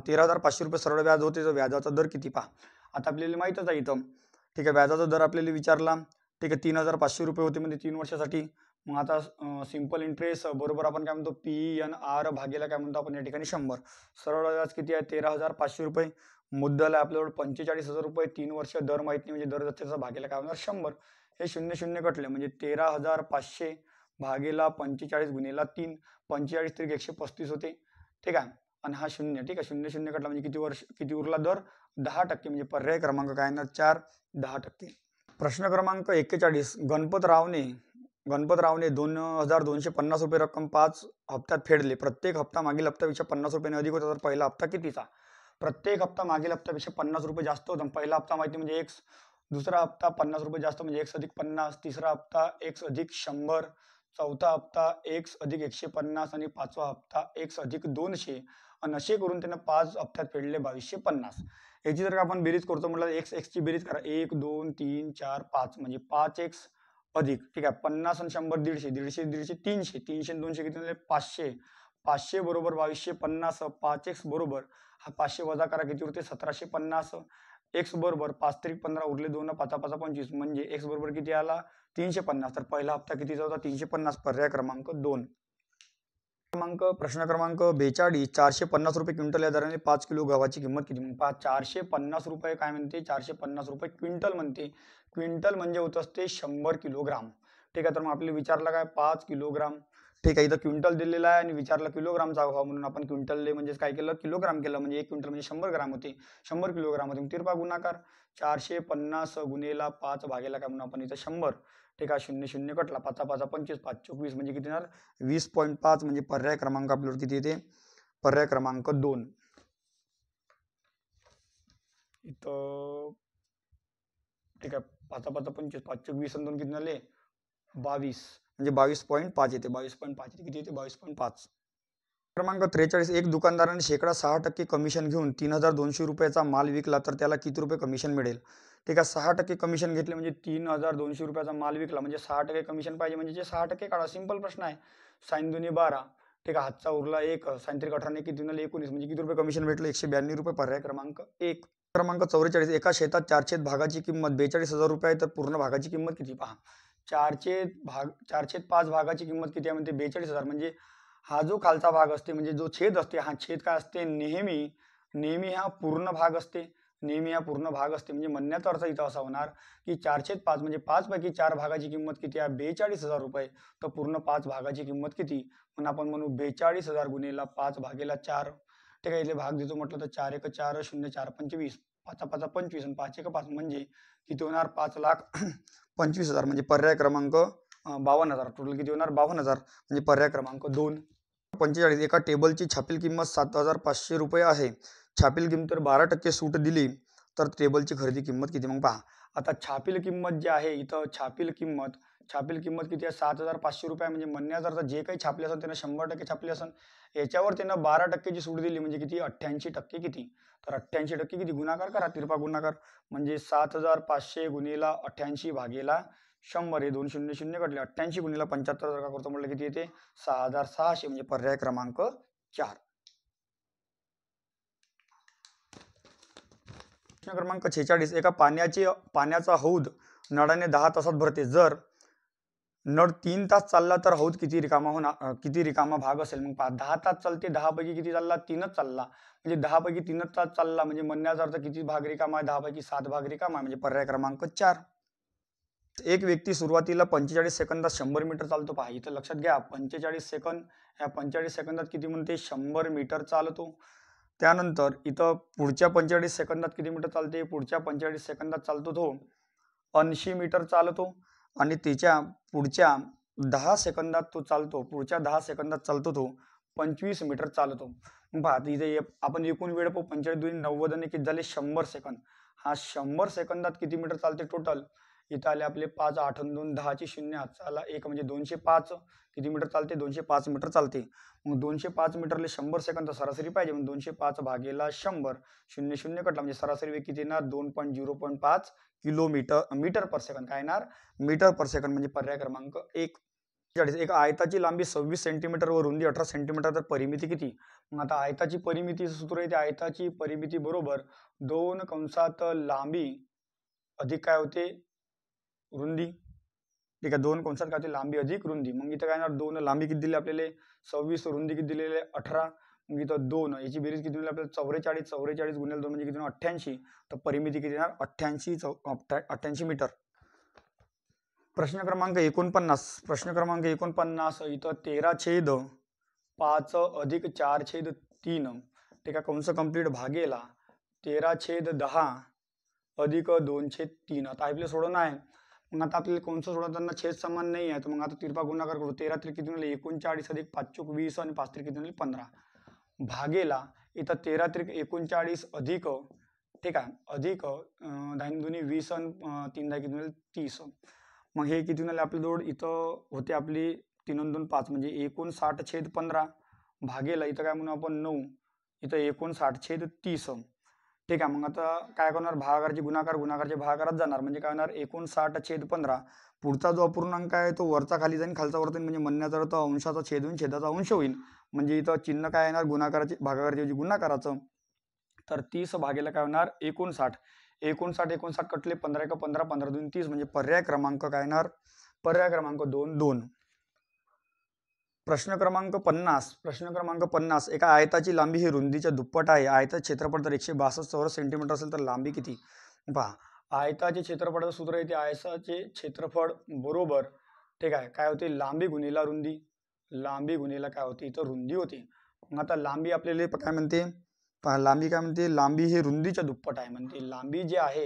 13,500 रुपये सरळ व्याज होते, तर व्याजाचा दर किती पहा. आता आपल्याला माहितच आहे इथं, ठीक आहे. व्याजाचा दर आपल्याला विचारला, ठीक आहे. 3,500 रुपये होते म्हणजे 3 वर्षासाठी. मग आता सिंपल इंटरेस्ट बरोबर आपण काय म्हणतो, PNR भागेला काय म्हणतो आपण या ठिकाणी 100. सरळ व्याज किती आहे, 13,500 रुपये. मुद्दल आहे आपल्याकडे 45,000 रुपये, 3 वर्ष, दर माहित नाही म्हणजे दर त्याचा भागेला काय होणार 100. हे 0 कटले म्हणजे 13,500 भागेला 45 गुणेला 3, 45 तरी 135 होते. ठीक आहे. आणि हा 0, ठीक आहे. 0 कटला म्हणजे किती उरला दर, 10%. म्हणजे पर्याय क्रमांक काय येणार 4, 10%. प्रश्न क्रमांक 41. गणपतरावने 2,250 रुपये रक्कम 5 हप्त्यात फेडले. प्रत्येक हप्ता मागील हप्त्यापेक्षा 50 रुपयाने अधिक होता, तर पहिला हप्ता कितीचा. प्रत्येक हप्ता मागील हप्त्यापेक्षा 50 रुपये जास्त होता. पहिला हप्ता माहिती म्हणजे x, दुसरा हप्ता 50 रुपये जास्त म्हणजे x अधिक 50, तिसरा हप्ता x अधिक 100, चौथा हप्ता x अधिक 150 आणि पाचवा हप्ता x अधिक 200. आणि असे करून त्यानं 5 हप्त्यात फेडले 2250. याची जर का आपण बेरीज करतो म्हटलं, x ची बेरीज करा, 1 2 3 4 5 म्हणजे 5x अधिक, ठीक आहे, 50 आणि 100 150, 150 300, 300 आणि 200 किती झाले 500. 500 बरोबर 2250. 5x बरोबर हा 500 वजा करा किती उरते 1750. x बरोबर 5 त्रिक 15 उरले 2, 5 5 25 म्हणजे x बरोबर किती आला 350. तर पहिला हप्ता कितीचा होता 350. पर्याय क्रमांक 2. प्रश्न क्रमांक 42. 450 रुपये क्विंटल या दराने 5 किलो गव्हाची किंमत किती. पहा 450 रुपये काय म्हणते, 450 रुपये क्विंटल म्हणते. क्विंटल म्हणजे होत असते 100 किलोग्राम. ठीक आहे. तर मग आपल्याला विचारलं काय 5 किलोग्राम. ठीक आहे. इथं क्विंटल दिलेला आहे आणि विचारलं किलोग्रामचा भाव, म्हणून आपण क्विंटलले म्हणजे काय केलं किलोग्राम केलं. म्हणजे 1 क्विंटल म्हणजे 100 ग्राम होते, 100 किलोग्राम होते. तिरपा गुणाकार 450 गुणेला 5 भागेला काय म्हणून आपण इथं 100. ठीक आहे. 0 कटला 5 5 25, 5 24 म्हणजे किती येणार 20.5. म्हणजे पर्याय क्रमांक आपल्याला किती येते, पर्याय क्रमांक 2. इथं ठीक आहे. 5 5 25, 5 20 आणि 2 किती झाले 22 म्हणजे 22.5 येते. 22.5 येते, किती येते 22.5. क्रमांक 43. एक दुकानदाराने 6% कमिशन घेऊन 3,200 रुपयाचा माल विकला तर त्याला किती रुपये कमिशन मिळेल. ठीक आहे. 6% कमिशन घेतले म्हणजे 3200 रुपयाचा माल विकला म्हणजे 6% कमिशन पाहिजे म्हणजे 6% काढा. सिंपल प्रश्न आहे. साइन दुनी 12, ठीक आहे. हातचा उरला 1, साइन 18 किती 19 म्हणजे किती रुपये कमिशन भेटलं? 192 रुपये. पर्याय क्रमांक 1. क्रमांक 44. एका शेतात 4 भागाची किंमत 42,000 रुपये आहे तर पूर्ण भागाची किंमत किती? पहा. 4/5 भागाची किंमत किती आहे म्हणते? 42,000. म्हणजे हा जो खालचा भाग असते म्हणजे जो छेद असते, हा छेद काय असते? नेहमी हा पूर्ण भाग असते. नेहमी हा पूर्ण भाग असते. म्हणजे म्हणण्याचा अर्थ इथं असा होणार की 4/5 म्हणजे 5 पैकी 4 भागाची किंमत किती आहे? 42,000 रुपये. तर पूर्ण 5 भागाची किंमत किती? म्हणून आपण म्हणू 42,000 गुणिले 5 भागेला 4. ठीक आहे. इथे भाग देतो म्हटलं तर 4 1 4 0 4 25, 5 5 25 आणि 5 1 5 म्हणजे किती होणार? 5,25,000 म्हणजे पर्याय क्रमांक 52,000. टोटल किती होणार? 52,000 म्हणजे पर्याय क्रमांक 2. 45. एका टेबलची छापील किंमत 7,500 रुपये आहे. छापील किंमतीवर 12% सूट दिली तर टेबलची खरेदी किंमत किती? मग पहा, आता छापील किंमत जी आहे इथं छापील किंमत किती आहे? 7,500 रुपये. म्हणजे म्हणण्याचा अर्थ जे काही छापले असेल त्यानं 100% छापले असेल. याच्यावर त्यानं 12%ची सूट दिली म्हणजे किती? 88% किती? तर 88% किती? गुणाकार करा, तिरपा गुणाकार. म्हणजे 7,500 गुणिला 88 भागेला 100. हे 2 0 0 कटले. 88 गुणिला 75 जर का करतो म्हटलं किती येते? 6,600 म्हणजे पर्याय क्रमांक 4. प्रश्न क्रमांक 46. एका पाण्याचा हौद नळाने 10 तासात भरते. जर नळ 3 तास चालला तर हौद किती रिकामा भाग असेल? मग पहा, 10 तास चालते, 10 पैकी किती चालला? 3च चालला. म्हणजे 10 पैकी 3च तास चालला म्हणजे म्हणण्याचा अर्थ किती भाग रिकामा आहे? 10 पैकी 7 भाग रिकामा आहे म्हणजे पर्याय क्रमांक 4. एक व्यक्ती सुरुवातीला 45 सेकंदात 100 मीटर चालतो. पहा, इथं लक्षात घ्या 45 सेकंद. ह्या 45 सेकंदात किती म्हणते? 100 मीटर चालतो. त्यानंतर इथं पुढच्या 45 सेकंदात किती मीटर चालते? पुढच्या 45 सेकंदात चालतो तो 80 मीटर चालतो. आणि त्याच्या पुढच्या 10 सेकंदात तो चालतो. पुढच्या 10 सेकंदात चालतो तो 25 मीटर चालतो. मग पहा, इथे आपण एकूण वेळ पाहू. 45 दुनी 90 आणि किती झाले? 100 सेकंद. हा 100 सेकंदात किती मीटर चालते टोटल? इथं आले आपले 5 8 2 10ची 0 हातचा आला 1 म्हणजे 205. किती मीटर चालते? 205 मीटर चालते. मग 205 मीटरले 100 सेकंद सरासरी पाहिजे. मग 205 भागेला 100, 0 0 कटला म्हणजे सरासरी वेग किती येणार? 2.0.5 मीटर पर सेकंद. काय येणार? मीटर पर सेकंद म्हणजे पर्याय क्रमांक 1. एक आयताची लांबी 26 सेंटीमीटर व रुंदी 18 सेंटीमीटर तर परिमिती किती? मग आता आयताची परिमिती सूत्र येते. आयताची परिमिती बरोबर 2 कंसात लांबी अधिक काय होते? रुंदी. ठीक आहे. 2 कंसात काय होते? लांबी अधिक रुंदी. मग इथं काय येणार? 2 लांबी किती दिली आपल्याला? 26. रुंदी किती दिलेली आहे? 18. मग इथं 2 याची बेरीज किती दिली आपल्याला? 44. 44 गुणिले 2 म्हणजे किती? 88. तर परिमिती किती येणार? 88 मीटर. प्रश्न क्रमांक 49. इथं 13/5 अधिक 4/3. ठीक आहे. कंस कंप्लीट भागेला 13/10 अधिक 2/3. आता आपल्याला सोडवणं आहे. मग आता आपल्याला कंस सोडवताना छेद समान नाही आहे तर मग आता तिरपा गुणाकार करू. 13 त्रिक किती झाले? 39 अधिक 5 चूक 20 आणि 5 त्रिक किती झाले? 15. भागेला इथं 13 त्रिक 39 अधिक, ठीक आहे, अधिक 10 दुनी 20 आणि 3 10 किती झाले? 30. मग हे किती झाले आपल्याजवळ? इथं होते आपली 3 आणि 2 5 म्हणजे 59/15 भागेला इथं काय म्हणू आपण? 9. इथं 59/30. ठीक आहे. मग आता काय करणार? भागाकारचे भागाकारात जाणार म्हणजे काय होणार? 59/15. पुढचा जो अपूर्णांक आहे तो वरचा खाली जाईल, खालचा वरती म्हणजे म्हणण्याचा अर्थ अंशाचा छेद होईल, छेदाचा अंश होईल. म्हणजे इथं चिन्ह काय येणार? गुणाकाराचे भागाकाराच्या गुणाकाराचं. तर 30 भागेला काय होणार? 59 कटले 15 1 15 15 2 30 म्हणजे पर्याय क्रमांक काय येणार? पर्याय क्रमांक 2. प्रश्न क्रमांक 50. एका आयताची लांबी ही रुंदीच्या दुप्पट आहे. आयताचे क्षेत्रफळ जर 162 चौरस सेंटीमीटर असेल तर लांबी किती? पहा, आयताचे क्षेत्रफळाचं सूत्र येते आयताचे क्षेत्रफळ बरोबर, ठीक आहे, काय होते? लांबी गुणिला रुंदी. लांबी गुणिला काय होते? इथं रुंदी होते. मग आता लांबी आपल्याला काय म्हणते? पहा, लांबी काय म्हणते? लांबी ही रुंदीच्या दुप्पट आहे म्हणते. लांबी जी आहे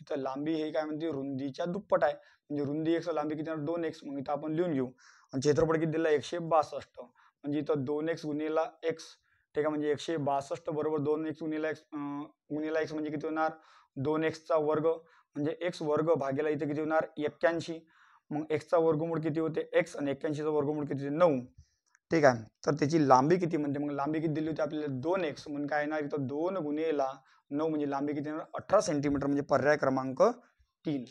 इथं लांबी हे काय म्हणते? रुंदीच्या दुप्पट आहे. म्हणजे रुंदी x लांबी किती? 2x. मग इथं आपण लिहून घेऊ. आणि क्षेत्रफळ किती दिलं? 162. म्हणजे इथं 2x गुणिला x, ठीक आहे, म्हणजे 162 बरोबर 2x गुणिला x म्हणजे किती होणार? 2x वर्ग म्हणजे x वर्ग भागेला इथे किती होणार? 81. मग x वर्गमूळ किती होते? x आणि 81 वर्गमूळ किती होते? 9. ठीक आहे. तर त्याची लांबी किती म्हणते, मग लांबी किती दिली होती आपल्याला 2x, म्हणून काय येणार इथं 2 गुणिले 9 म्हणजे लांबी किती येणार 18 सेंटीमीटर, म्हणजे पर्याय क्रमांक 3.